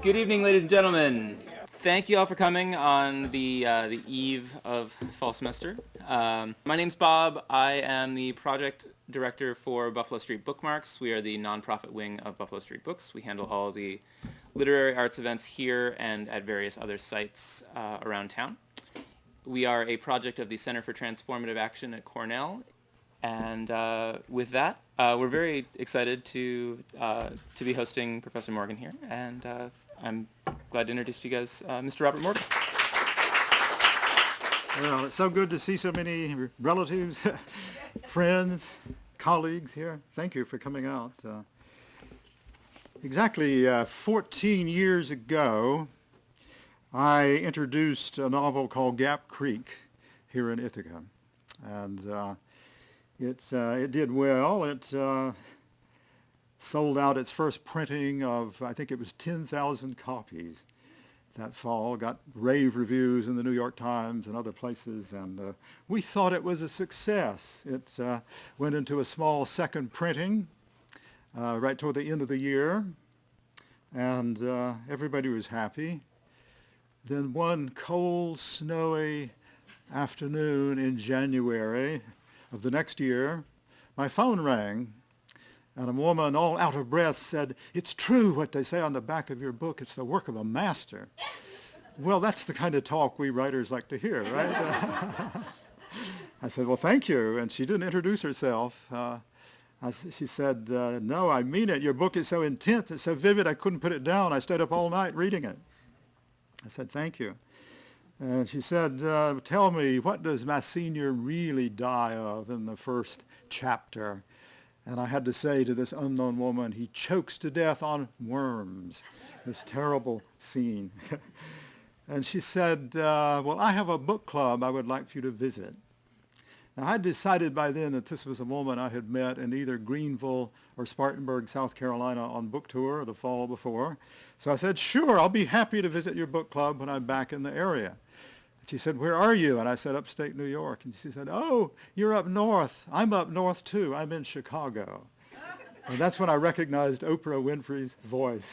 Good evening, ladies and gentlemen. Thank you all for coming on the eve of fall semester. My name's Bob. I am the project director for Buffalo Street Bookmarks. We are the nonprofit wing of Buffalo Street Books. We handle all the literary arts events here and at various other sites around town. We are a project of the Center for Transformative Action at Cornell. And with that, we're very excited to be hosting Professor Morgan here. And I'm glad to introduce to you guys Mr. Robert Morgan. Well, it's so good to see so many relatives, friends, colleagues here. Thank you for coming out. Exactly 14 years ago, I introduced a novel called Gap Creek here in Ithaca. And it did well. It sold out its first printing of, I think it was 10,000 copies that fall, got rave reviews in the New York Times and other places, and we thought it was a success. It went into a small second printing right toward the end of the year, and everybody was happy. Then one cold, snowy afternoon in January of the next year, my phone rang, and a woman all out of breath said, "It's true what they say on the back of your book. It's the work of a master." Well, that's the kind of talk we writers like to hear, right? I said, "Well, thank you." And she didn't introduce herself. She said, "No, I mean it. Your book is so intense, it's so vivid, I couldn't put it down. I stayed up all night reading it." I said, "Thank you." And she said, "Tell me, what does my senior really die of in the first chapter?" And I had to say to this unknown woman, "He chokes to death on worms." This terrible scene. And she said, "Well, I have a book club I would like for you to visit." Now, I decided by then that this was a woman I had met in either Greenville or Spartanburg, South Carolina on book tour the fall before. So I said, "Sure, I'll be happy to visit your book club when I'm back in the area." She said, "Where are you?" And I said, "Upstate New York." And she said, "Oh, you're up north. I'm up north too. I'm in Chicago." And that's when I recognized Oprah Winfrey's voice.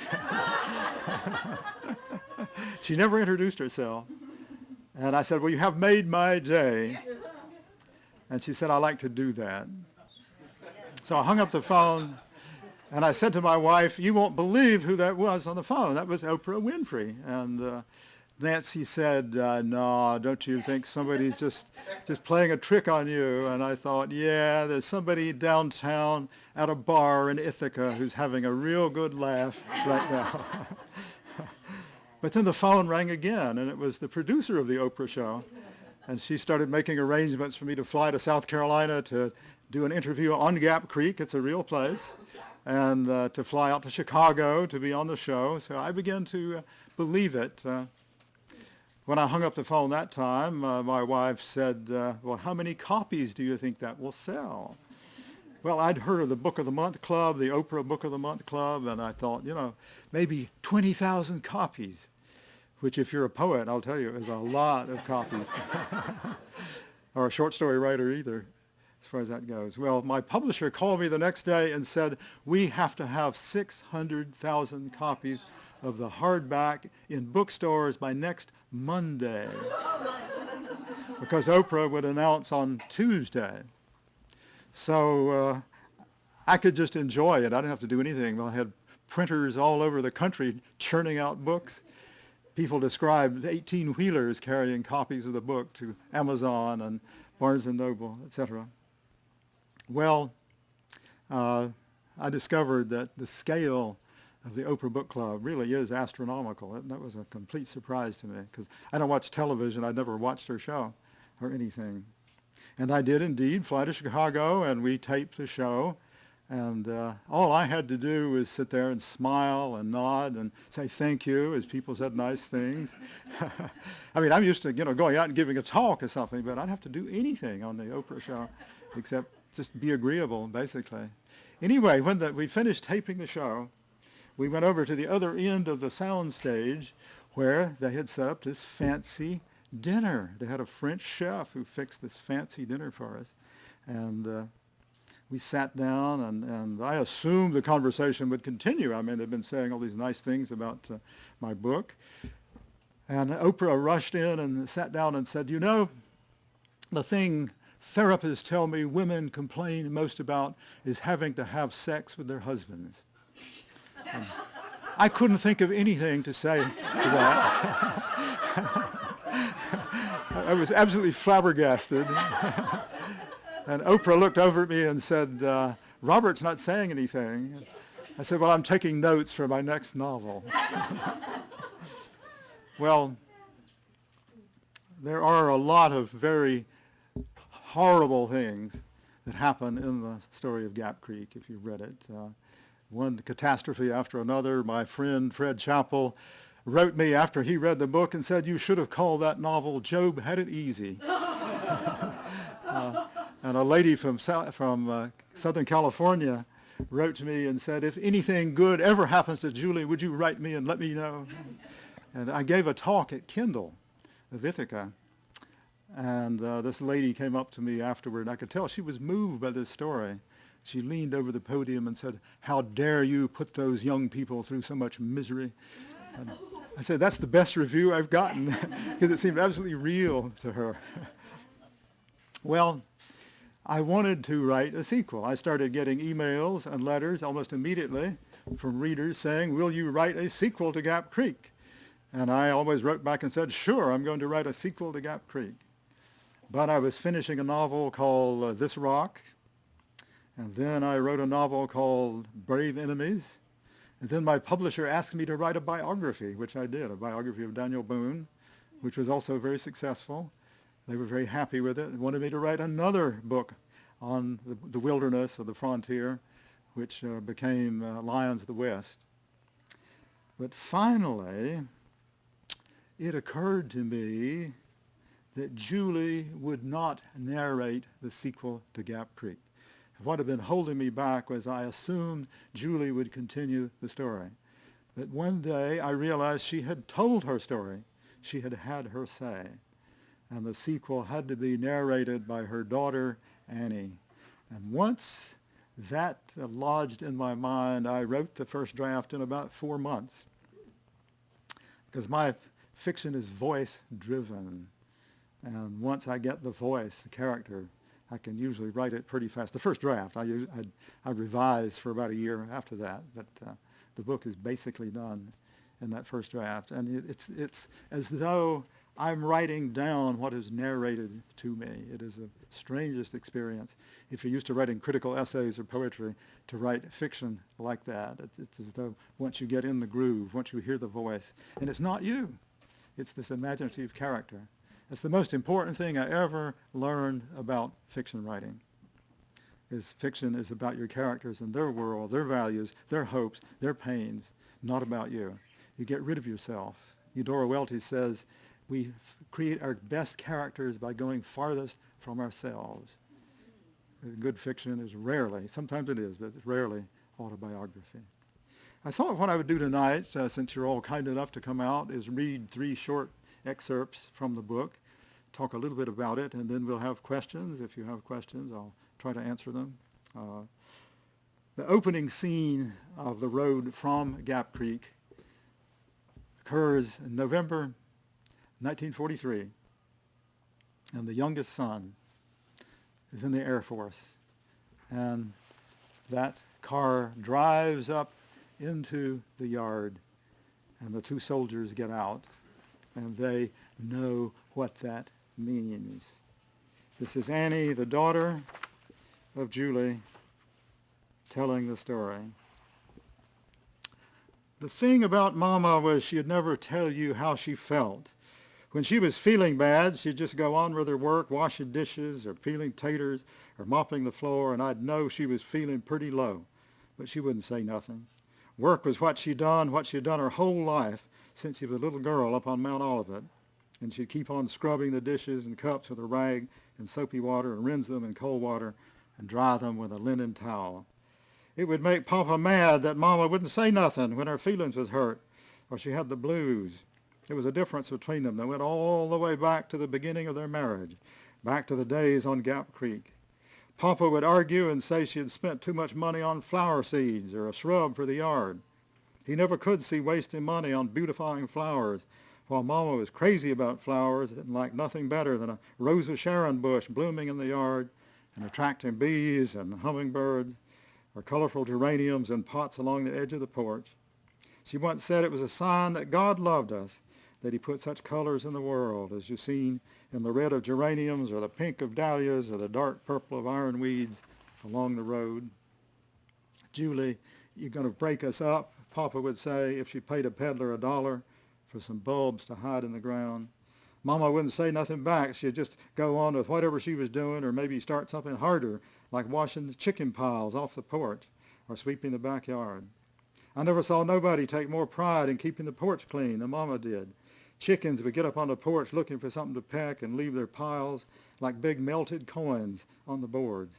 She never introduced herself. And I said, "Well, you have made my day." And she said, "I like to do that." So I hung up the phone, and I said to my wife, "You won't believe who that was on the phone. That was Oprah Winfrey." And Nancy said, "No, don't you think somebody's just playing a trick on you?" And I thought, yeah, there's somebody downtown at a bar in Ithaca who's having a real good laugh right now. But then the phone rang again, and it was the producer of the Oprah show. And she started making arrangements for me to fly to South Carolina to do an interview on Gap Creek. It's a real place. And to fly out to Chicago to be on the show. So I began to believe it. When I hung up the phone that time, my wife said, "Well, how many copies do you think that will sell?" Well, I'd heard of the Book of the Month Club, the Oprah Book of the Month Club, and I thought, maybe 20,000 copies, which if you're a poet, I'll tell you, is a lot of copies. Or a short story writer either, as far as that goes. Well, my publisher called me the next day and said, "We have to have 600,000 copies of the hardback in bookstores by next Monday." Because Oprah would announce on Tuesday. So I could just enjoy it. I didn't have to do anything. I had printers all over the country churning out books. People described 18-wheelers carrying copies of the book to Amazon and Barnes & Noble, etc. Well, I discovered that the scale of the Oprah Book Club really is astronomical. That was a complete surprise to me because I don't watch television. I'd never watched her show or anything. And I did indeed fly to Chicago, and we taped the show. And all I had to do was sit there and smile and nod and say thank you as people said nice things. I mean, I'm used to going out and giving a talk or something, but I don't have to do anything on the Oprah show except just be agreeable, basically. Anyway, when we finished taping the show, we went over to the other end of the sound stage where they had set up this fancy dinner. They had a French chef who fixed this fancy dinner for us. And we sat down, and I assumed the conversation would continue. I mean, they've been saying all these nice things about my book. And Oprah rushed in and sat down and said, you know, the thing therapists tell me women complain most about is having to have sex with their husbands. And I couldn't think of anything to say to that. I was absolutely flabbergasted. And Oprah looked over at me and said, Robert's not saying anything. I said, well, I'm taking notes for my next novel. Well, there are a lot of very horrible things that happen in the story of Gap Creek, if you've read it. One catastrophe after another. My friend Fred Chappell wrote me after he read the book and said, you should have called that novel Job Had It Easy. And a lady from Southern California wrote to me and said, if anything good ever happens to Julie, would you write me and let me know? And I gave a talk at Kindle of Ithaca. And this lady came up to me afterward, and I could tell she was moved by this story. She leaned over the podium and said, how dare you put those young people through so much misery? And I said, that's the best review I've gotten, because it seemed absolutely real to her. Well, I wanted to write a sequel. I started getting emails and letters almost immediately from readers saying, will you write a sequel to Gap Creek? And I always wrote back and said, sure, I'm going to write a sequel to Gap Creek. But I was finishing a novel called This Rock, and then I wrote a novel called Brave Enemies, and then my publisher asked me to write a biography, which I did, a biography of Daniel Boone, which was also very successful. They were very happy with it and wanted me to write another book on the wilderness of the frontier, which became Lions of the West. But finally, it occurred to me that Julie would not narrate the sequel to Gap Creek. What had been holding me back was I assumed Julie would continue the story. But one day I realized she had told her story. She had had her say. And the sequel had to be narrated by her daughter, Annie. And once that lodged in my mind, I wrote the first draft in about 4 months. Because my fiction is voice-driven. And once I get the voice, the character, I can usually write it pretty fast. The first draft, I revised for about a year after that, but the book is basically done in that first draft. And it's as though I'm writing down what is narrated to me. It is the strangest experience. If you're used to writing critical essays or poetry, to write fiction like that, it's as though once you get in the groove, once you hear the voice, and it's not you. It's this imaginative character. It's the most important thing I ever learned about fiction writing. Fiction is about your characters and their world, their values, their hopes, their pains, not about you. You get rid of yourself. Eudora Welty says, we create our best characters by going farthest from ourselves. Good fiction is rarely, sometimes it is, but it's rarely autobiography. I thought what I would do tonight, since you're all kind enough to come out, is read 3 short excerpts from the book, talk a little bit about it, and then we'll have questions. If you have questions, I'll try to answer them. The opening scene of The Road from Gap Creek occurs in November 1943, and the youngest son is in the Air Force, and that car drives up into the yard, and the 2 soldiers get out, and they know what that means. This is Annie, the daughter of Julie, telling the story. The thing about Mama was she'd never tell you how she felt. When she was feeling bad, she'd just go on with her work, washing dishes or peeling taters or mopping the floor, and I'd know she was feeling pretty low, but she wouldn't say nothing. Work was what she'd done her whole life since she was a little girl up on Mount Olivet, and she'd keep on scrubbing the dishes and cups with a rag and soapy water and rinse them in cold water and dry them with a linen towel. It would make Papa mad that Mama wouldn't say nothing when her feelings was hurt or she had the blues. There was a difference between them that went all the way back to the beginning of their marriage, back to the days on Gap Creek. Papa would argue and say she had spent too much money on flower seeds or a shrub for the yard. He never could see wasting money on beautifying flowers, while Mama was crazy about flowers and liked nothing better than a Rose of Sharon bush blooming in the yard and attracting bees and hummingbirds, or colorful geraniums in pots along the edge of the porch. She once said it was a sign that God loved us, that he put such colors in the world, as you've seen in the red of geraniums or the pink of dahlias or the dark purple of ironweeds along the road. Julie, you're going to break us up, Papa would say if she paid a peddler $1 for some bulbs to hide in the ground. Mama wouldn't say nothing back. She'd just go on with whatever she was doing, or maybe start something harder, like washing the chicken piles off the porch or sweeping the backyard. I never saw nobody take more pride in keeping the porch clean than Mama did. Chickens would get up on the porch looking for something to peck and leave their piles like big melted coins on the boards.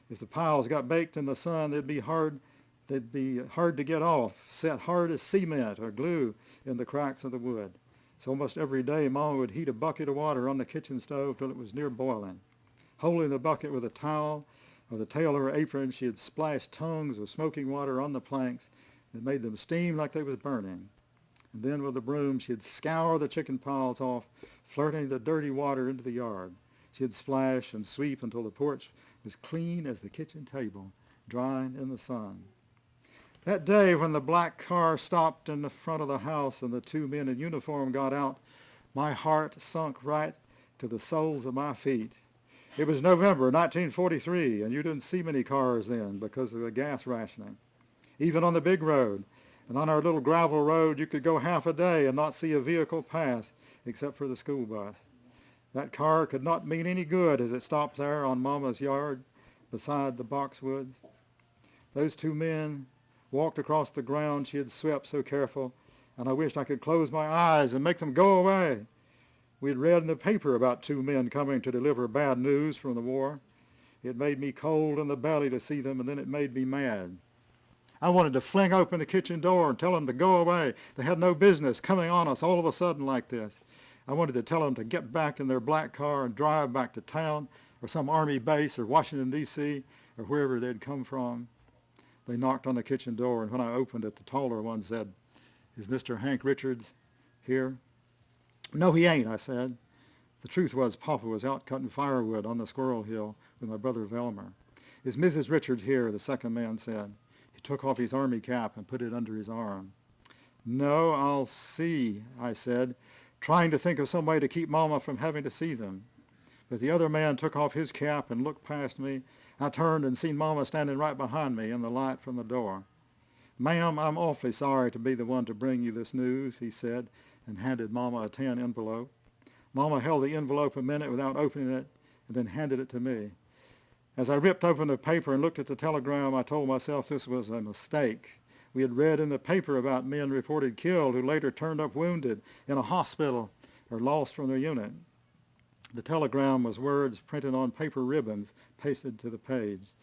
If the piles got baked in the sun, they'd be hard to get off, set hard as cement or glue in the cracks of the wood. So almost every day, Mama would heat a bucket of water on the kitchen stove till it was near boiling. Holding the bucket with a towel or the tail of her apron, she had splashed tongues of smoking water on the planks that made them steam like they was burning. And then with a broom, she'd scour the chicken piles off, flirting the dirty water into the yard. She'd splash and sweep until the porch was clean as the kitchen table, drying in the sun. That day when the black car stopped in the front of the house and the two men in uniform got out, my heart sunk right to the soles of my feet. It was November 1943, and you didn't see many cars then because of the gas rationing. Even on the big road, and on our little gravel road, you could go half a day and not see a vehicle pass except for the school bus. That car could not mean any good as it stopped there on Mama's yard beside the boxwoods. Those two men walked across the ground she had swept so careful, and I wished I could close my eyes and make them go away. We had read in the paper about two men coming to deliver bad news from the war. It made me cold in the belly to see them, and then it made me mad. I wanted to fling open the kitchen door and tell them to go away. They had no business coming on us all of a sudden like this. I wanted to tell them to get back in their black car and drive back to town or some Army base or Washington, D.C., or wherever they'd come from. They knocked on the kitchen door, and when I opened it, the taller one said, "Is Mr. Hank Richards here?" "No, he ain't," I said. The truth was Papa was out cutting firewood on the Squirrel Hill with my brother Velmer. "Is Mrs. Richards here?" the second man said. He took off his army cap and put it under his arm. "No, I'll see," I said, trying to think of some way to keep Mama from having to see them. But the other man took off his cap and looked past me. I turned and seen Mama standing right behind me in the light from the door. "Ma'am, I'm awfully sorry to be the one to bring you this news," he said, and handed Mama a tan envelope. Mama held the envelope a minute without opening it, and then handed it to me. As I ripped open the paper and looked at the telegram, I told myself this was a mistake. We had read in the paper about men reported killed who later turned up wounded in a hospital or lost from their unit. The telegram was words printed on paper ribbons pasted to the page.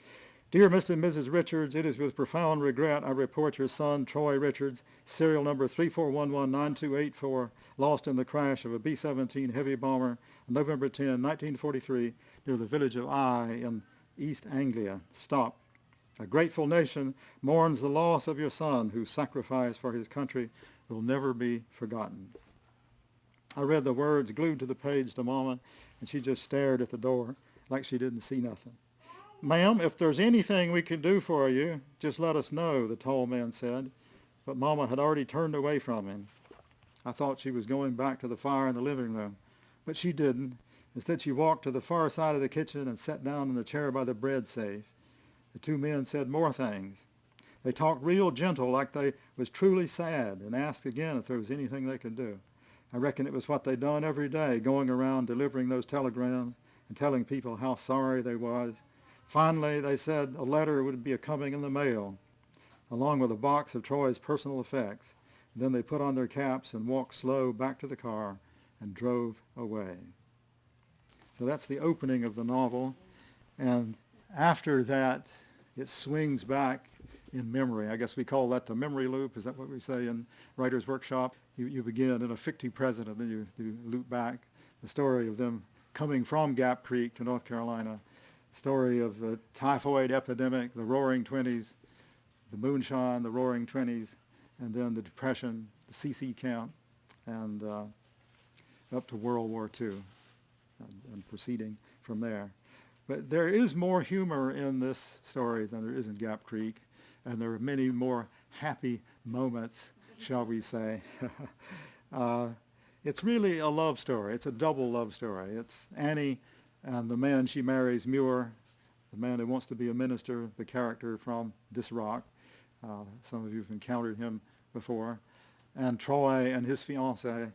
"Dear Mr. and Mrs. Richards, it is with profound regret I report your son, Troy Richards, serial number 34119284, lost in the crash of a B-17 heavy bomber on November 10, 1943, near the village of Eye in East Anglia. Stop. A grateful nation mourns the loss of your son, whose sacrifice for his country will never be forgotten." I read the words glued to the page to Mama, and she just stared at the door like she didn't see nothing. "Ma'am, if there's anything we can do for you, just let us know," the tall man said. But Mama had already turned away from him. I thought she was going back to the fire in the living room, but she didn't. Instead, she walked to the far side of the kitchen and sat down in the chair by the bread safe. The two men said more things. They talked real gentle, like they was truly sad, and asked again if there was anything they could do. I reckon it was what they done every day, going around delivering those telegrams and telling people how sorry they was. Finally, they said a letter would be coming in the mail, along with a box of Troy's personal effects. Then they put on their caps and walked slow back to the car and drove away. So that's the opening of the novel. And after that, it swings back in memory. I guess we call that the memory loop. Is that what we say in Writer's Workshop? You begin in a fictive present, and then you loop back the story of them coming from Gap Creek to North Carolina story of the typhoid epidemic, the Roaring Twenties, the moonshine, the Roaring Twenties, and then the Depression, the CC camp, and up to World War II, and proceeding from there. But there is more humor in this story than there is in Gap Creek, and there are many more happy moments, shall we say. It's really a love story. It's a double love story. It's Annie and the man she marries, Muir, the man who wants to be a minister, the character from This Rock. Some of you have encountered him before. And Troy and his fiancée,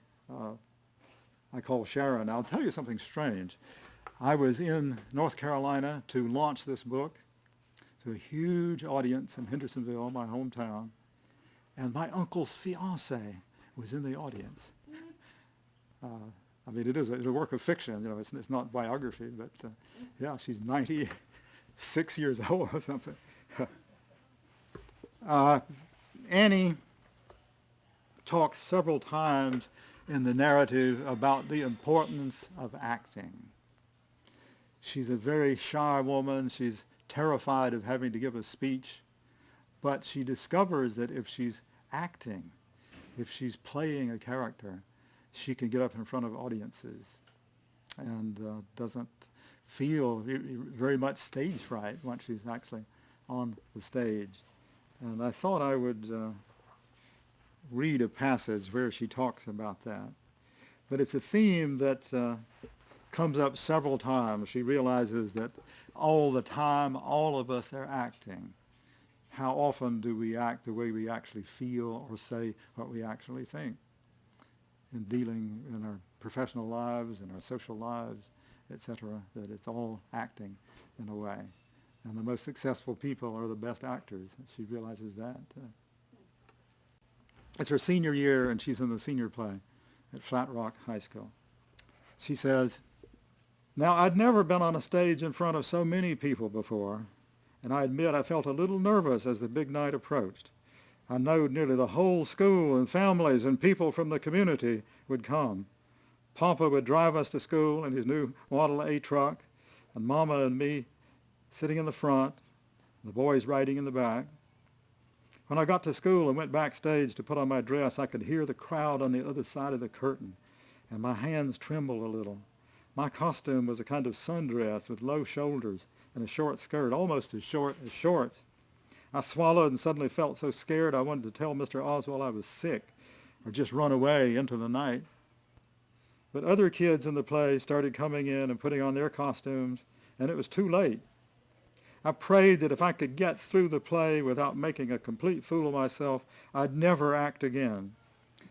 I call Sharon. I'll tell you something strange. I was in North Carolina to launch this book to a huge audience in Hendersonville, my hometown, and my uncle's fiancée was in the audience. I mean, it's a work of fiction, you know, it's not biography, but yeah, she's 96 years old or something. Annie talks several times in the narrative about the importance of acting. She's a very shy woman. She's terrified of having to give a speech, but she discovers that if she's acting, if she's playing a character, she can get up in front of audiences and doesn't feel very much stage fright once she's actually on the stage. And I thought I would read a passage where she talks about that. But it's a theme that comes up several times. She realizes that all the time, all of us are acting. How often do we act the way we actually feel or say what we actually think? In dealing in our professional lives, in our social lives, etc., that it's all acting in a way. And the most successful people are the best actors. She realizes that. It's her senior year, and she's in the senior play at Flat Rock High School. She says, "Now, I'd never been on a stage in front of so many people before, and I admit I felt a little nervous as the big night approached. I knowed nearly the whole school and families and people from the community would come. Papa would drive us to school in his new Model A truck, and Mama and me sitting in the front, the boys riding in the back. When I got to school and went backstage to put on my dress, I could hear the crowd on the other side of the curtain, and my hands trembled a little. My costume was a kind of sundress with low shoulders and a short skirt, almost as short as shorts. I swallowed and suddenly felt so scared I wanted to tell Mr. Oswald I was sick or just run away into the night. But other kids in the play started coming in and putting on their costumes, and it was too late. I prayed that if I could get through the play without making a complete fool of myself, I'd never act again.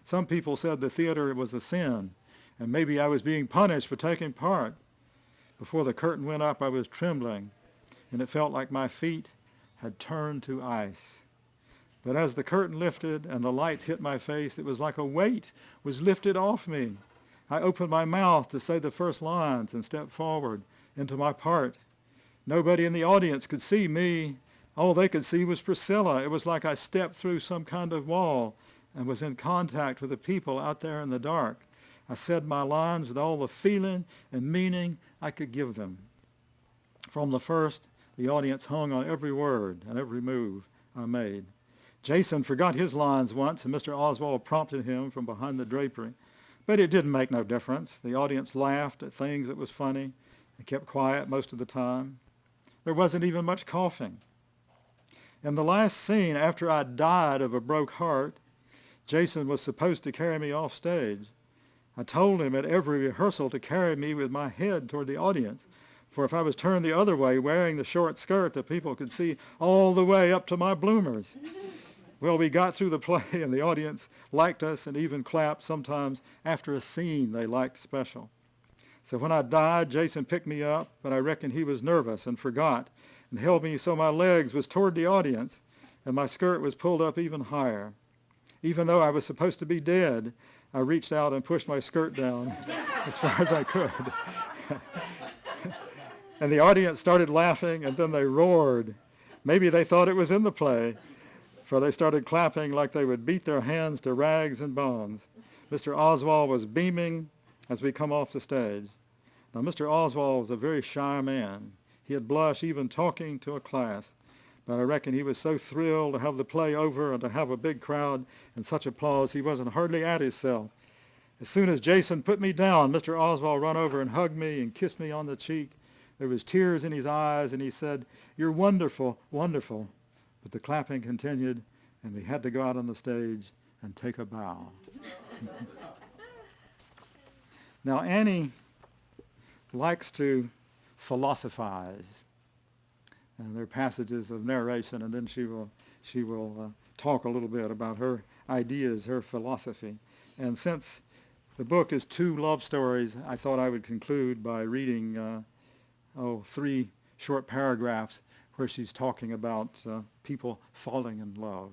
Some people said the theater was a sin, and maybe I was being punished for taking part. Before the curtain went up, I was trembling, and it felt like my feet had turned to ice. But as the curtain lifted and the lights hit my face, it was like a weight was lifted off me. I opened my mouth to say the first lines and stepped forward into my part. Nobody in the audience could see me. All they could see was Priscilla. It was like I stepped through some kind of wall and was in contact with the people out there in the dark. I said my lines with all the feeling and meaning I could give them. From the first, the audience hung on every word and every move I made. Jason forgot his lines once, and Mr. Oswald prompted him from behind the drapery. But it didn't make no difference. The audience laughed at things that was funny and kept quiet most of the time. There wasn't even much coughing. In the last scene, after I died of a broke heart, Jason was supposed to carry me off stage. I told him at every rehearsal to carry me with my head toward the audience, for if I was turned the other way wearing the short skirt, the people could see all the way up to my bloomers. Well, we got through the play, and the audience liked us and even clapped sometimes after a scene they liked special. So when I died, Jason picked me up, but I reckon he was nervous and forgot and held me so my legs was toward the audience and my skirt was pulled up even higher. Even though I was supposed to be dead, I reached out and pushed my skirt down as far as I could. And the audience started laughing, and then they roared. Maybe they thought it was in the play, for they started clapping like they would beat their hands to rags and bones. Mr. Oswald was beaming as we come off the stage. Now, Mr. Oswald was a very shy man. He had blushed even talking to a class. But I reckon he was so thrilled to have the play over and to have a big crowd and such applause, he wasn't hardly at himself. As soon as Jason put me down, Mr. Oswald ran over and hugged me and kissed me on the cheek. There was tears in his eyes, and he said, "You're wonderful, wonderful." But the clapping continued, and we had to go out on the stage and take a bow. Now, Annie likes to philosophize. And there are passages of narration, and then she will talk a little bit about her ideas, her philosophy. And since the book is 2 love stories, I thought I would conclude by reading 3 short paragraphs where she's talking about people falling in love.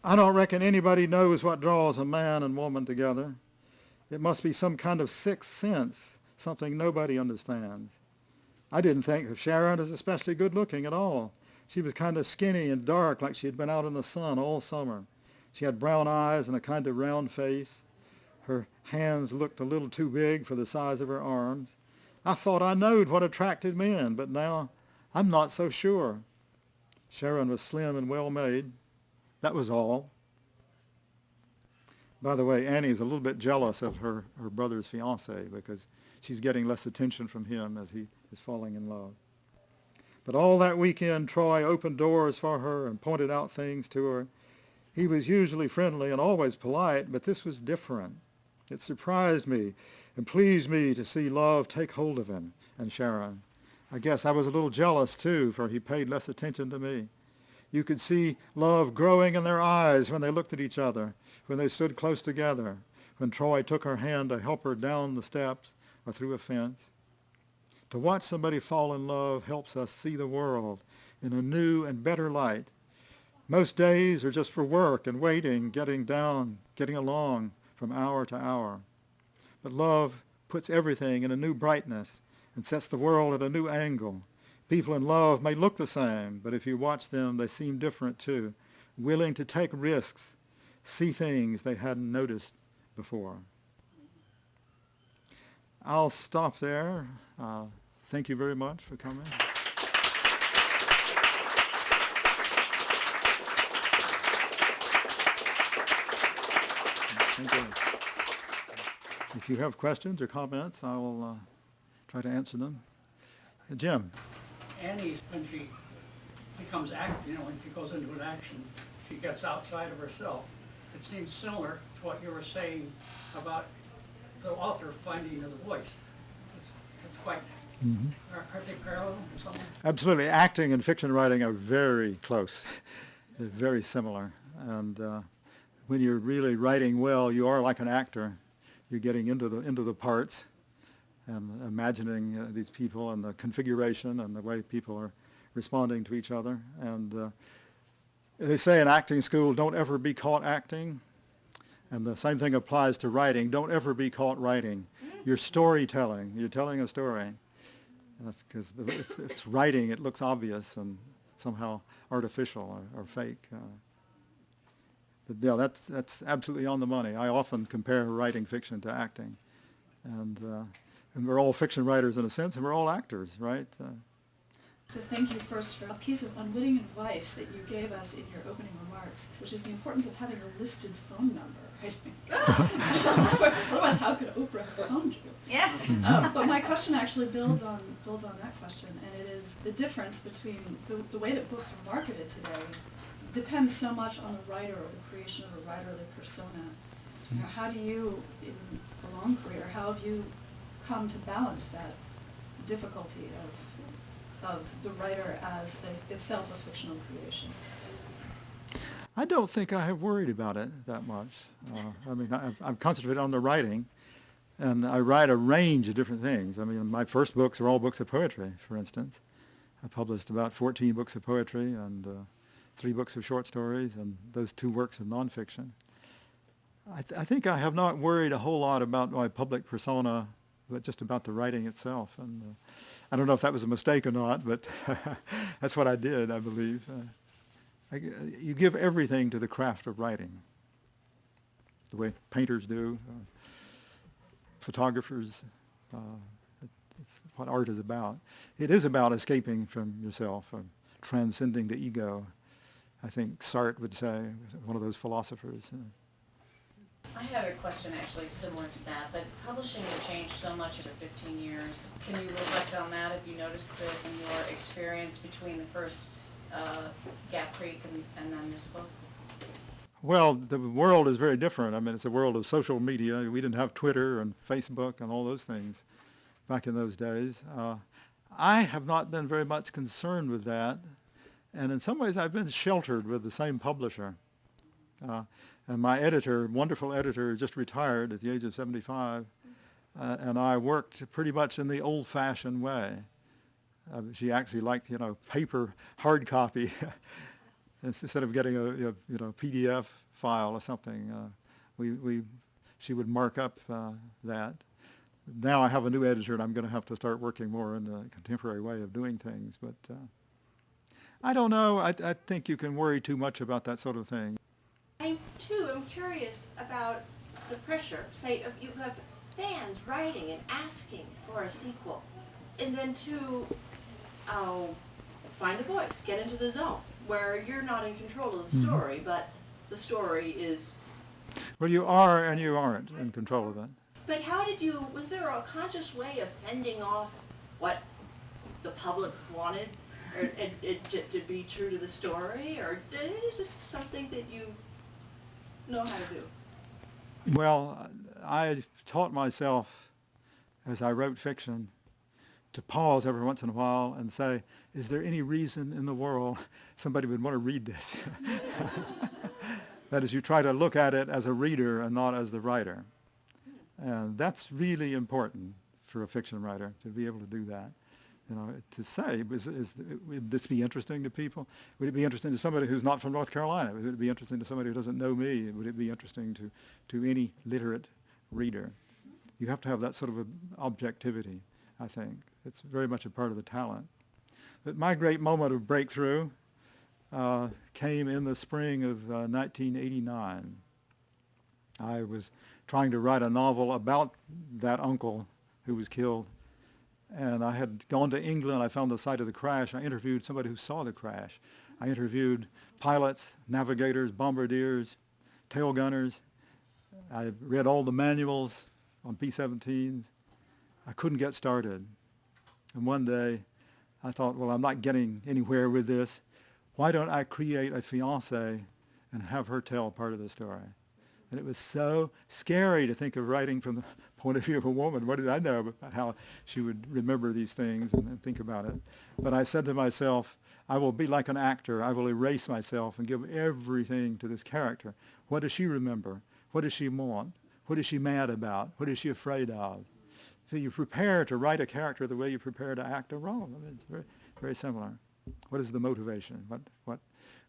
I don't reckon anybody knows what draws a man and woman together. It must be some kind of sixth sense, something nobody understands. I didn't think of Sharon as especially good looking at all. She was kind of skinny and dark, like she had been out in the sun all summer. She had brown eyes and a kind of round face. Her hands looked a little too big for the size of her arms. I thought I knowed what attracted men, but now I'm not so sure. Sharon was slim and well-made. That was all. By the way, Annie's a little bit jealous of her brother's fiancé because she's getting less attention from him as he is falling in love. But all that weekend, Troy opened doors for her and pointed out things to her. He was usually friendly and always polite, but this was different. It surprised me and pleased me to see love take hold of him and Sharon. I guess I was a little jealous, too, for he paid less attention to me. You could see love growing in their eyes when they looked at each other, when they stood close together, when Troy took her hand to help her down the steps or through a fence. To watch somebody fall in love helps us see the world in a new and better light. Most days are just for work and waiting, getting along from hour to hour. But love puts everything in a new brightness and sets the world at a new angle. People in love may look the same, but if you watch them, they seem different too, willing to take risks, see things they hadn't noticed before. I'll stop there. Thank you very much for coming. Thank you. If you have questions or comments, I will try to answer them. Jim. Annie, when she becomes when she goes into an action, she gets outside of herself. It seems similar to what you were saying about the author finding the voice. It's quite, aren't they parallel or something? Absolutely. Acting and fiction writing are very close. They're very similar. And when you're really writing well, you are like an actor. You're getting into the parts and imagining these people and the configuration and the way people are responding to each other. And they say in acting school, don't ever be caught acting. And the same thing applies to writing. Don't ever be caught writing. You're storytelling. You're telling a story. Because if it's writing, it looks obvious and somehow artificial or fake. But yeah, that's absolutely on the money. I often compare writing fiction to acting. And we're all fiction writers in a sense, and we're all actors, right? To thank you first for a piece of unwitting advice that you gave us in your opening remarks, which is the importance of having a listed phone number. Otherwise, how could Oprah have phoned you? Yeah. But my question actually builds on that question, and it is the difference between the way that books are marketed today depends so much on the writer or the creation of a writer or the persona. You know, how do you, in a long career, how have you come to balance that difficulty of the writer as itself a fictional creation? I don't think I have worried about it that much. I mean, I've concentrated on the writing, and I write a range of different things. I mean, my first books are all books of poetry, for instance. I published about 14 books of poetry and 3 books of short stories and those 2 works of nonfiction. I think I have not worried a whole lot about my public persona, but just about the writing itself. And I don't know if that was a mistake or not, but that's what I did, I believe. You give everything to the craft of writing, the way painters do, photographers. It's what art is about. It is about escaping from yourself, and transcending the ego. I think Sartre would say, one of those philosophers. I had a question actually similar to that, but publishing has changed so much over 15 years. Can you reflect on that if you noticed this in your experience between the first Gap Creek and then this book? Well, the world is very different. I mean, it's a world of social media. We didn't have Twitter and Facebook and all those things back in those days. I have not been very much concerned with that. And in some ways, I've been sheltered with the same publisher. And my editor, wonderful editor, just retired at the age of 75. And I worked pretty much in the old-fashioned way. She actually liked, paper, hard copy. Instead of getting a PDF file or something, she would mark up that. Now I have a new editor, and I'm going to have to start working more in the contemporary way of doing things. But I don't know. I think you can worry too much about that sort of thing. I, too, am curious about the pressure. Say, if you have fans writing and asking for a sequel, and then to find the voice, get into the zone, where you're not in control of the story, but the story is... Well, you are and you aren't in control of it. But was there a conscious way of fending off what the public wanted to be true to the story, or is it just something that you know how to do? Well, I taught myself, as I wrote fiction, to pause every once in a while and say, is there any reason in the world somebody would want to read this? That is, you try to look at it as a reader and not as the writer. And that's really important for a fiction writer, to be able to do that. To say, would this be interesting to people? Would it be interesting to somebody who's not from North Carolina? Would it be interesting to somebody who doesn't know me? Would it be interesting to any literate reader? You have to have that sort of objectivity, I think. It's very much a part of the talent. But my great moment of breakthrough came in the spring of 1989. I was trying to write a novel about that uncle who was killed. And I had gone to England. I found the site of the crash. I interviewed somebody who saw the crash. I interviewed pilots, navigators, bombardiers, tail gunners. I read all the manuals on P-17s. I couldn't get started. And one day I thought, well, I'm not getting anywhere with this. Why don't I create a fiancée and have her tell part of the story? And it was so scary to think of writing from the point of view of a woman. What did I know about how she would remember these things and think about it? But I said to myself, I will be like an actor. I will erase myself and give everything to this character. What does she remember? What does she want? What is she mad about? What is she afraid of? So you prepare to write a character the way you prepare to act a role. I mean, it's very, very similar. What is the motivation?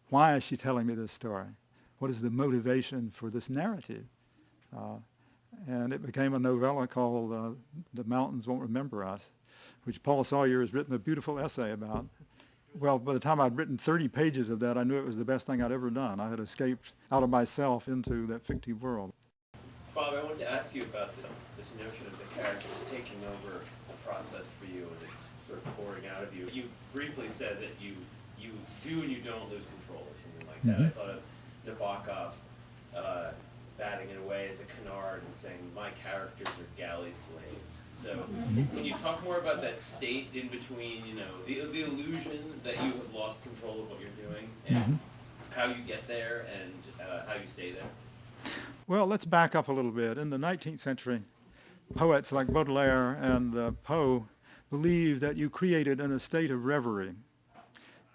Why is she telling me this story? What is the motivation for this narrative? And it became a novella called The Mountains Won't Remember Us, which Paul Sawyer has written a beautiful essay about. Well, by the time I'd written 30 pages of that, I knew it was the best thing I'd ever done. I had escaped out of myself into that fictive world. Bob, I wanted to ask you about this notion of the characters taking over the process for you and it sort of pouring out of you. You briefly said that you do and you don't lose control or something like that. I thought of Nabokov batting it away as a canard and saying, my characters are galley slaves. So can you talk more about that state in between, the illusion that you have lost control of what you're doing and how you get there and how you stay there? Well, let's back up a little bit. In the 19th century, poets like Baudelaire and Poe believed that you created in a state of reverie.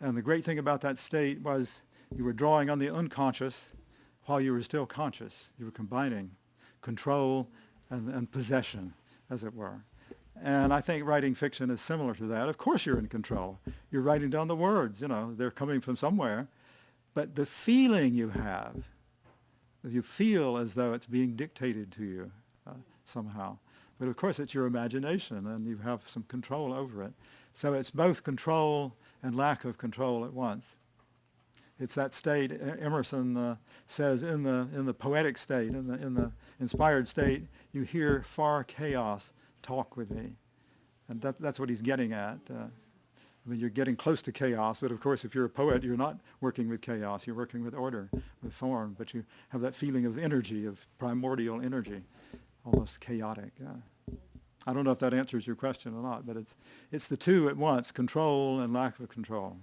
And the great thing about that state was you were drawing on the unconscious while you were still conscious. You were combining control and possession, as it were. And I think writing fiction is similar to that. Of course you're in control. You're writing down the words, they're coming from somewhere. But the feeling you have, you feel as though it's being dictated to you somehow. But of course it's your imagination and you have some control over it. So it's both control and lack of control at once. It's that state, Emerson says, in the poetic state, in the inspired state, you hear far chaos talk with me. And that's what he's getting at. I mean, you're getting close to chaos, but of course, if you're a poet, you're not working with chaos. You're working with order, with form, but you have that feeling of energy, of primordial energy, almost chaotic. I don't know if that answers your question or not, but it's the two at once, control and lack of control,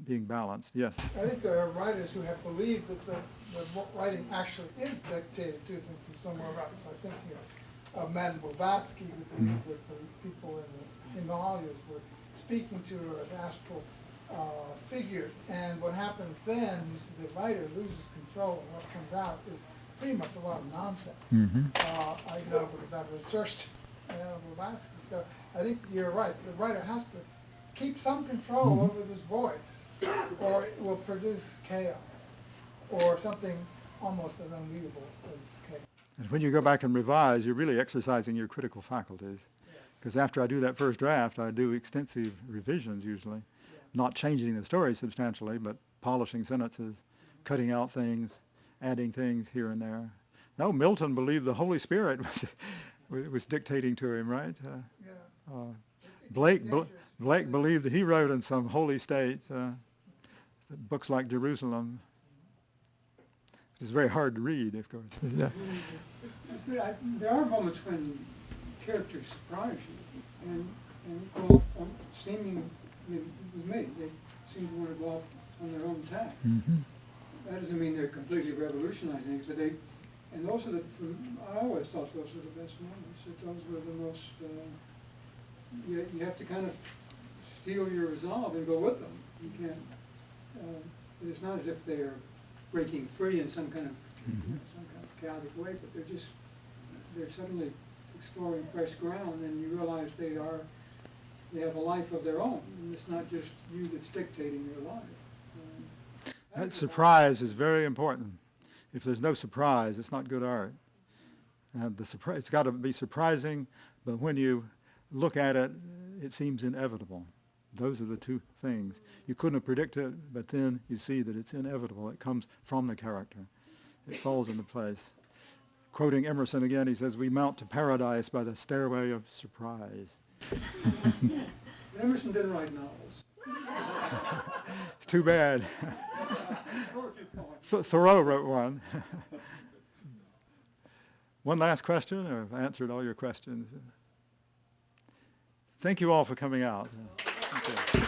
being balanced. Yes? I think there are writers who have believed that the writing actually is dictated to them from somewhere else. I think, Madame Blavatsky would believe that the people in the Himalayas were speaking to her as astral figures, and what happens then is the writer loses control, and what comes out is pretty much a lot of nonsense. I know because I've researched Blavatsky, so I think you're right. The writer has to keep some control over this voice, or it will produce chaos, or something almost as unreadable as chaos. And when you go back and revise, you're really exercising your critical faculties. Because after I do that first draft, I do extensive revisions usually, not changing the story substantially, but polishing sentences, cutting out things, adding things here and there. No, Milton believed the Holy Spirit was dictating to him, right? Blake believed that he wrote in some holy state, books like Jerusalem, which is very hard to read, of course. There are moments when characters surprise you, and go off seemingly with me. They seem to want to go off on their own tack. That doesn't mean they're completely revolutionizing things, but and those are I always thought those were the best moments. That those were the most, you have to kind of steel your resolve and go with them. You can't, it's not as if they're breaking free in some kind of chaotic way, but they're suddenly exploring fresh ground, and you realize they have a life of their own, and it's not just you that's dictating their life. That surprise is very important. If there's no surprise, it's not good art. And it's got to be surprising, but when you look at it, it seems inevitable. Those are the two things. You couldn't have predicted it, but then you see that it's inevitable. It comes from the character. It falls into place. Quoting Emerson again, he says, "We mount to paradise by the stairway of surprise." Emerson didn't write novels. It's too bad. Thoreau wrote one. One last question, or I've answered all your questions? Thank you all for coming out. Okay.